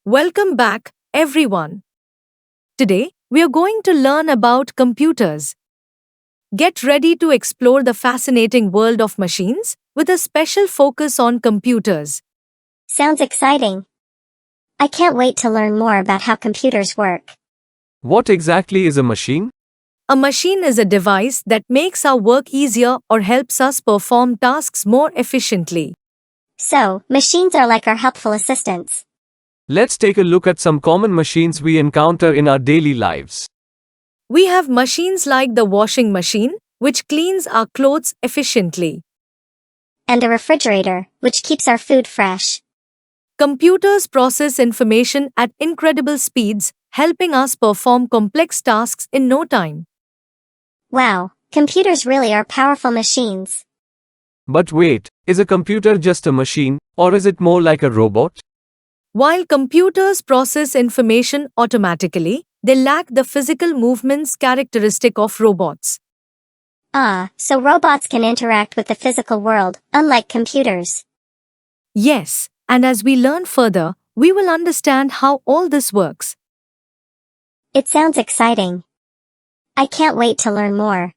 Welcome back, everyone. Today, we are going to learn about computers. Get ready to explore the fascinating world of machines with a special focus on computers. Sounds exciting. I can't wait to learn more about how computers work. What exactly is a machine? A machine is a device that makes our work easier or helps us perform tasks more efficiently. So, machines are like our helpful assistants. Let's take a look at some common machines we encounter in our daily lives. We have machines like the washing machine, which cleans our clothes efficiently. And a refrigerator, which keeps our food fresh. Computers process information at incredible speeds, helping us perform complex tasks in no time. Wow, computers really are powerful machines. But wait, is a computer just a machine, or is it more like a robot? While computers process information automatically, they lack the physical movements characteristic of robots. So robots can interact with the physical world, unlike computers. Yes, and as we learn further, we will understand how all this works. It sounds exciting. I can't wait to learn more.